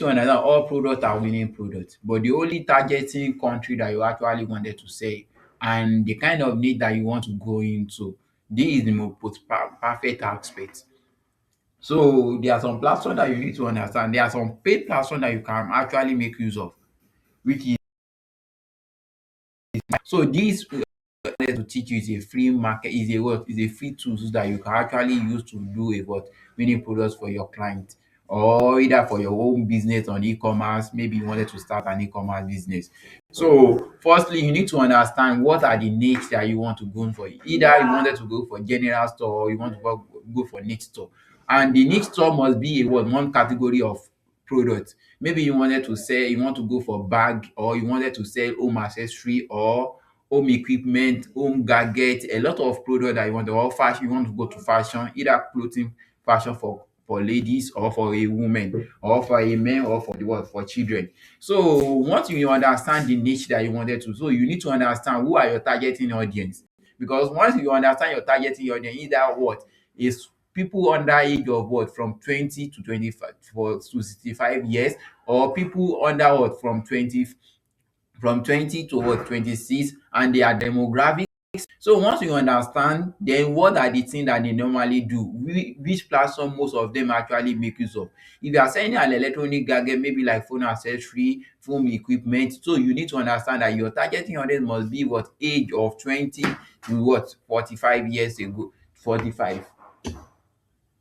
to understand all products are winning products, but the only targeting country that you actually wanted to sell and the kind of need that you want to go into, this is the most perfect aspect. So there are some platforms that you need to understand. There are some paid platforms that you can actually make use of, which is so this to teach you is a free market, is a what? Is a free tools that you can actually use to do a what? Winning products for your client or either for your own business on e-commerce. Maybe you wanted to start an e-commerce business. So firstly, you need to understand what are the niche that you want to go for. Either you wanted to go for general store or you want to go for niche store. And the niche store must be a what? One category of product. Maybe you wanted to sell, you want to go for bag, or you wanted to sell home accessory or home equipment, home gadget, a lot of product that you want to, or fashion, you want to go to fashion, either clothing fashion for ladies or for a woman or for a man or for the what? For children. So once you understand the niche that you wanted to, so you need to understand who are your targeting audience. Because once you understand your targeting audience, either what is people under age of what from 20 to 25 to 65 years, or people under what from 20 to what 26, and their demographics. So once you understand, then what are the things that they normally do, which platform most of them actually make use of. If you are selling an electronic gadget, maybe like phone accessory, phone equipment, so you need to understand that your targeting audience must be what age of 20 to what 45 years ago, 45.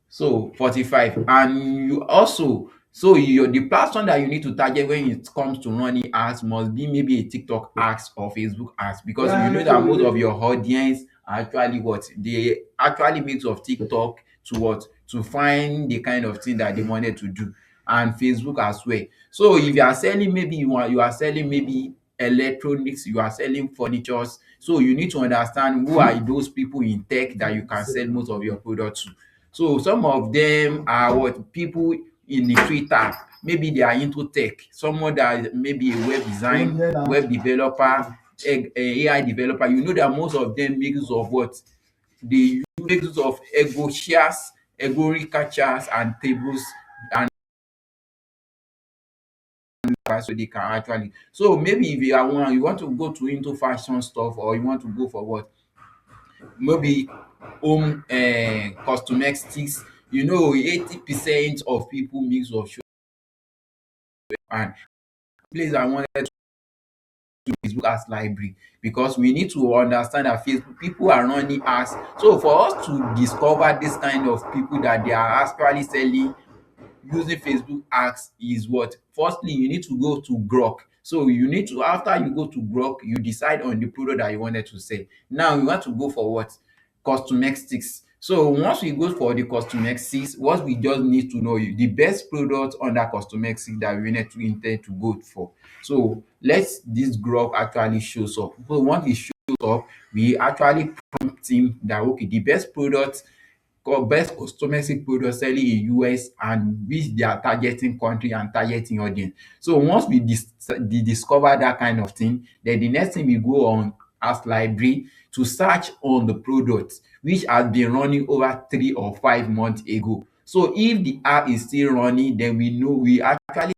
So 45, and you also, so your the platform that you need to target when it comes to running ads must be maybe a TikTok ads or Facebook ads, because you know that most of your audience are actually what they actually mix of TikTok to what to find the kind of thing that they wanted to do, and Facebook as well. So if you are selling, maybe you are selling maybe electronics, you are selling furnitures, so you need to understand who are those people in tech that you can sell most of your products to. So some of them are what people in the Twitter, maybe they are into tech. Someone that maybe a web developer, a AI developer. You know that most of them make use of what they make use of ego shares, ego recaptures, and tables, and so they can actually. So maybe if you are one, you want to go to into fashion stuff, or you want to go for what maybe home cosmetics. You know, 80% of people mix of show, and place I wanted to do Facebook as library, because we need to understand that Facebook people are running ads. So for us to discover this kind of people that they are actually selling using Facebook ads is what? Firstly, you need to go to Grok. So you need to, after you go to Grok, you decide on the product that you wanted to sell. Now you want to go for what? Cosmetics. So once we go for the cosmetics, what we just need to know is the best product under cosmetics that we need to intend to go for. So let's this Grok actually shows up. So once it shows up, we actually prompt him that okay, the best product best cosmetic product selling in US and which they are targeting country and targeting audience. So once we discover that kind of thing, then the next thing we go on as library to search on the product which has been running over 3 or 5 months ago. So if the app is still running, then we know we actually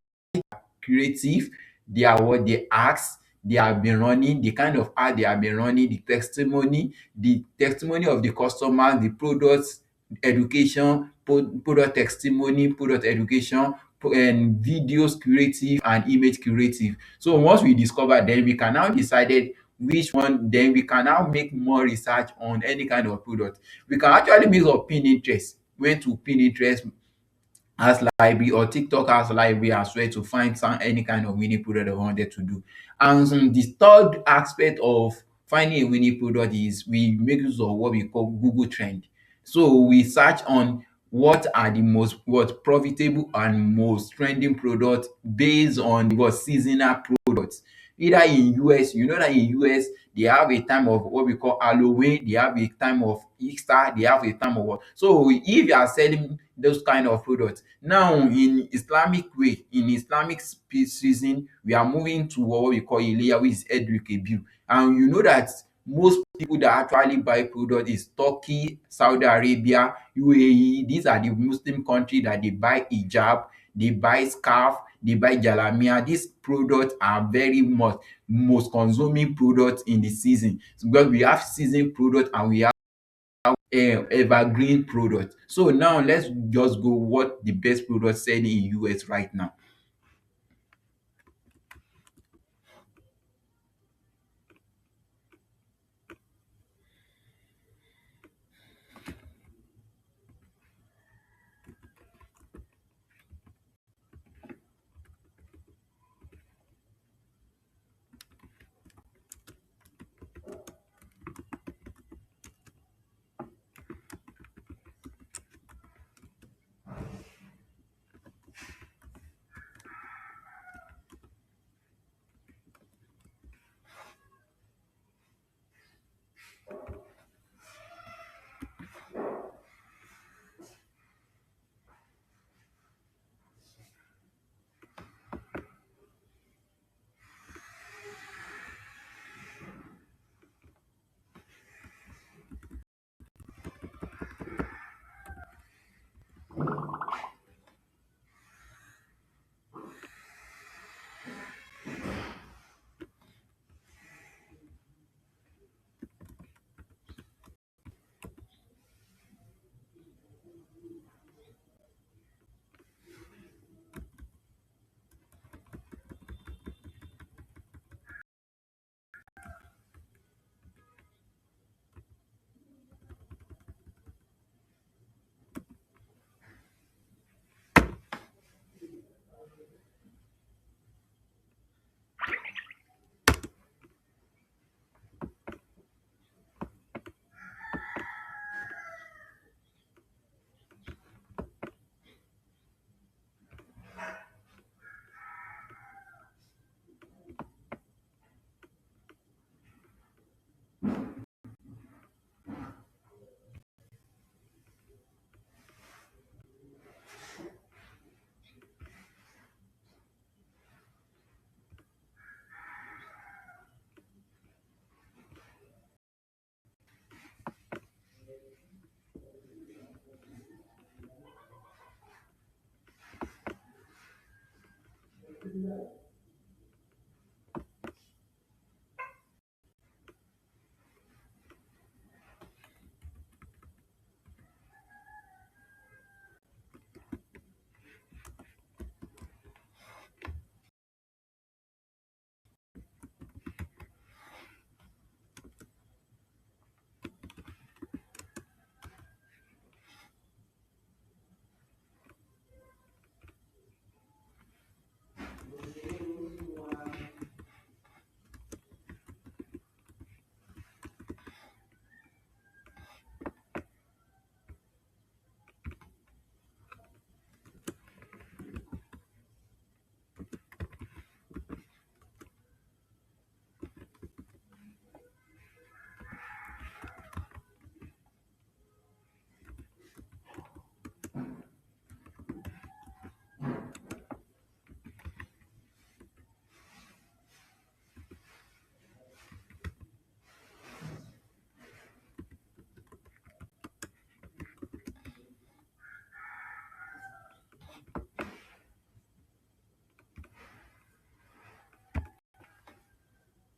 creative, they are what they ask, they have been running, the kind of ad they have been running, the testimony of the customer, the products, education, product testimony, product education, and videos creative and image creative. So once we discover, then we can now decided which one, then we can now make more research on any kind of product. We can actually make up Pinterest, when to Pinterest as library or TikTok as library as well to find any kind of winning product I wanted to do. And the third aspect of finding a winning product is we make use of what we call Google Trend. So we search on what are the most what profitable and most trending products based on what seasonal products. Either in US, you know that in US they have a time of what we call Halloween, they have a time of Easter, they have a time of what. So if you are selling those kind of products now in Islamic way, in Islamic season, we are moving to what we call Ileya, which is Edrikabir. And you know that most people that actually buy product is Turkey, Saudi Arabia, UAE. These are the Muslim country that they buy hijab, they buy scarf, they buy jalamiya. These products are very much most consuming products in the season, because we have season product and we have evergreen product. So now let's just go what the best product selling in US right now.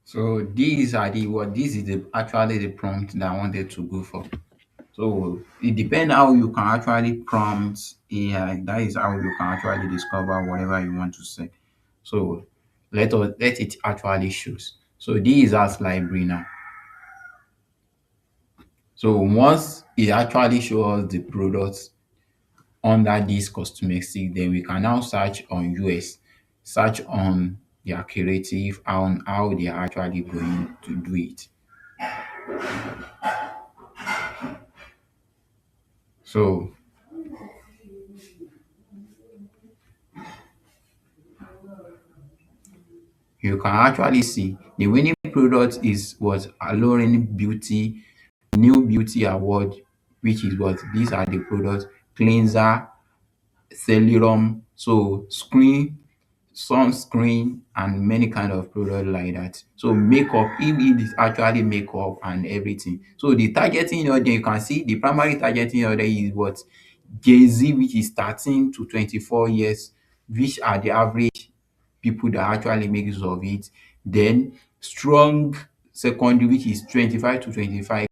So these are the what this is the actually the prompt that I wanted to go for. So it depends how you can actually prompt AI. That is how you can actually discover whatever you want to say. So let it actually shows. So this is as library now. So once it actually shows us the products under this cosmetic, then we can now search on US, search on their creative, on how they are actually going to do it. So you can actually see the winning product is what Alluring Beauty New Beauty Award, which is what these are the products: cleanser, serum, so screen, sunscreen, and many kind of product like that. So makeup, if it is actually makeup and everything. So the targeting order, you can see the primary targeting order is what Jay-Z, which is 13 to 24 years. which are the average people that actually make use of it. Then strong secondary, which is 25 to 25,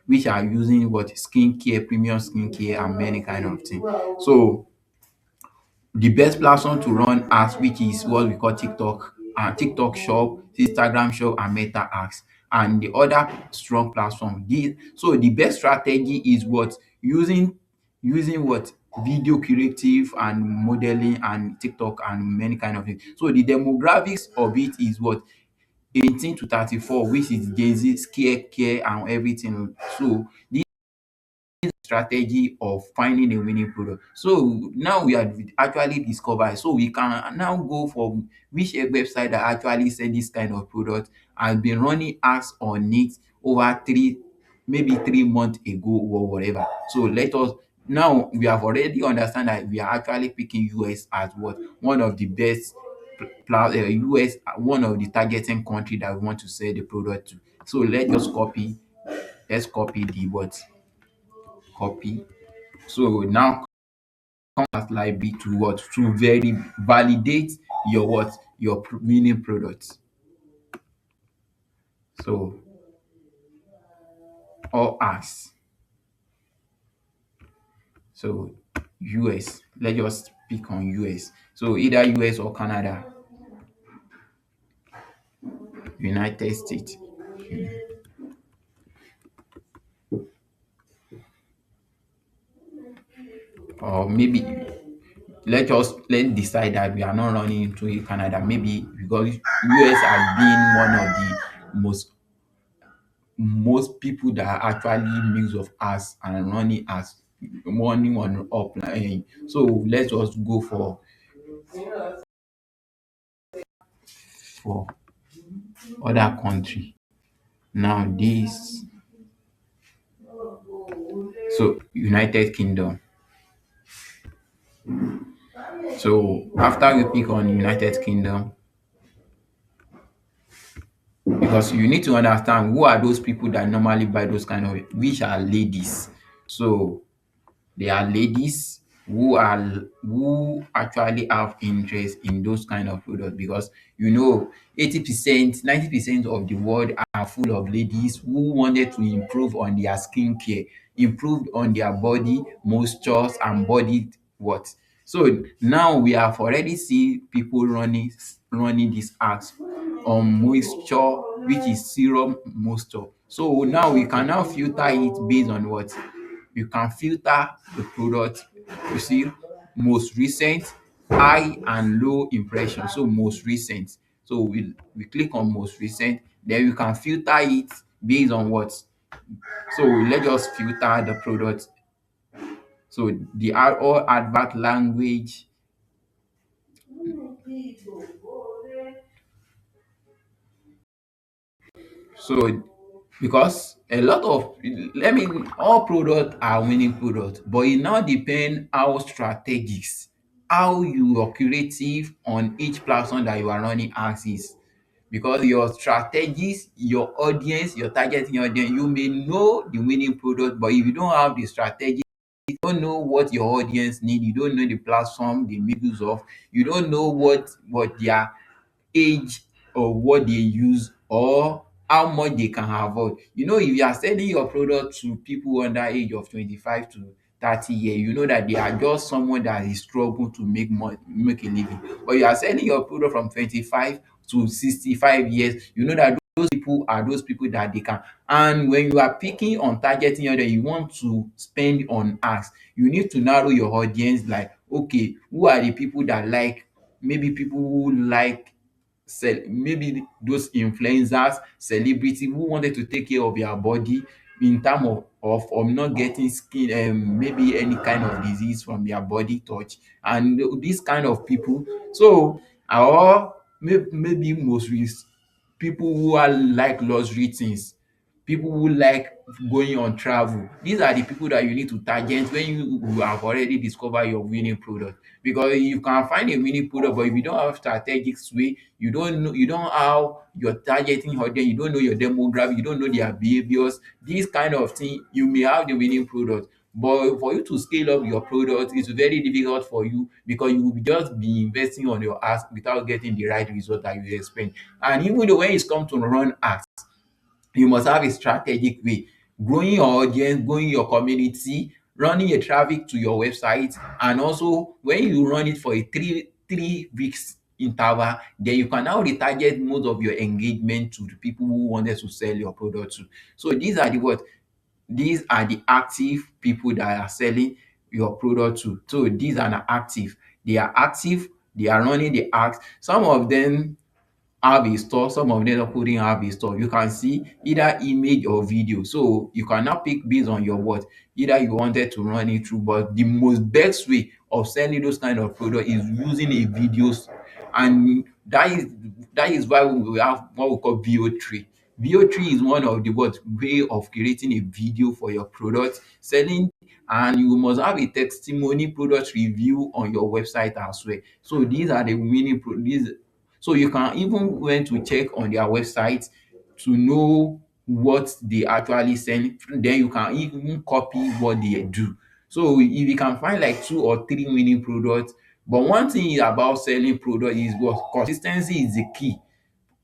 which are using what skincare, premium skincare, and many kind of things. So the best platform to run ads, which is what we call TikTok, and TikTok Shop, Instagram Shop, and Meta Ads, and the other strong platform. So the best strategy is what using what video creative and modeling and TikTok and many kind of things. So the demographics of it is what 18 to 34, which is Gen Z, scare care and everything. So this strategy of finding a winning product. So now we are actually discovered. So we can now go for which a website that actually sell this kind of product and been running ads on it over maybe 3 months ago or whatever. So let us now we have already understand that we are actually picking US as what one of the best US, one of the targeting country that we want to sell the product to. So let's copy the what copy. So now come as library to what to very validate your what your winning product. So all ask. So US. Let's just pick on US. So either US or Canada, United States, or maybe let's decide that we are not running into Canada. Maybe because US has been one of the most people that are actually mix of us and running as running on upline. So let's just go for other country. Now this so United Kingdom. So after we pick on United Kingdom, because you need to understand who are those people that normally buy those kind of which are ladies. So they are ladies who actually have interest in those kind of products because 80%, 90% of the world are full of ladies who wanted to improve on their skincare, improve on their body moistures and body what. So now we have already seen people running these ads on moisture, which is serum moisture. So now we can now filter it based on what you can filter the product. You see, most recent, high and low impression. So most recent. So we click on most recent, then you can filter it based on what. So let's just filter the product. So the all advert language. So because a lot of let me all products are winning products, but it now depend how strategic, how you are creative on each platform that you are running ads is. Because your strategies, your audience, your targeting audience, you may know the winning product, but if you don't have the strategy, you don't know what your audience need, you don't know the platform they make use of, you don't know what their age or what they use or how much they can afford. If you are selling your product to people under age of 25 to 30 years, you know that they are just someone that is struggling to make money, make a living. But you are selling your product from 25 to 65 years, you know that those people are those people that they can. And when you are picking on targeting other, you want to spend on ads, you need to narrow your audience, like okay, who are the people that like, maybe people who like maybe those influencers, celebrity who wanted to take care of their body in term of not getting skin, maybe any kind of disease from their body touch, and these kind of people. So or maybe people who are like luxury things, people who like going on travel. These are the people that you need to target when you have already discovered your winning product. Because you can find a winning product, but if you don't have strategic way, you don't have your targeting audience, you don't know your demographic, you don't know their behaviors, this kind of thing, you may have the winning product, But for you to scale up your product, it's very difficult for you because you will just be investing on your ads without getting the right result that you expect. And even though when it's come to run ads, you must have a strategic way, growing your audience, growing your community, running a traffic to your website. And also when you run it for a three weeks interval, then you can now retarget most of your engagement to the people who wanted to sell your product to. So these are the what, these are the active people that are selling your product to. So these are not active, they are active, they are running the ads. Some of them have a store, some of them couldn't have a store. You can see either image or video. So you can now pick based on your what, either you wanted to run it through. But the most best way of selling those kind of product is using a videos. And that is why we have what we call VO3. VO3 is one of the what way of creating a video for your product selling, and you must have a testimony product review on your website as well. So these are the winning these. So you can even went to check on their website to know what they actually sell. Then you can even copy what they do. So if you can find like two or three winning products, but one thing about selling product is what, consistency is the key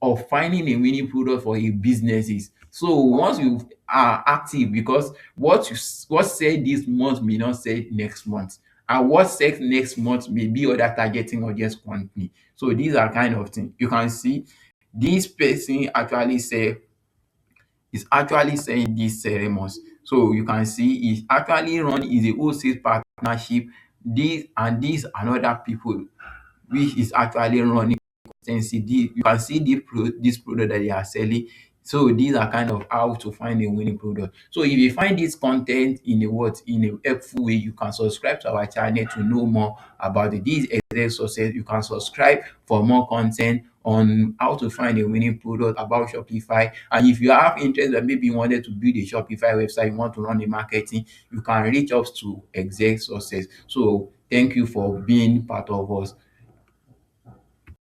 of finding a winning product for a business is. So once you are active, because what sell this month may not sell next month, and what sells next month may be other targeting audience company. So these are kind of things you can see. This person actually say is actually selling these ceremonies. So you can see it's actually run is a wholesale partnership. This and these and other people which is actually running consistency. You can see this product that they are selling. So these are kind of how to find a winning product. So if you find this content in a what, in a helpful way, you can subscribe to our channel to know more about it. This exact success. You can subscribe for more content on how to find a winning product about Shopify. And if you have interest that maybe you wanted to build a Shopify website, you want to run the marketing, you can reach us to exact success. So thank you for being part of us.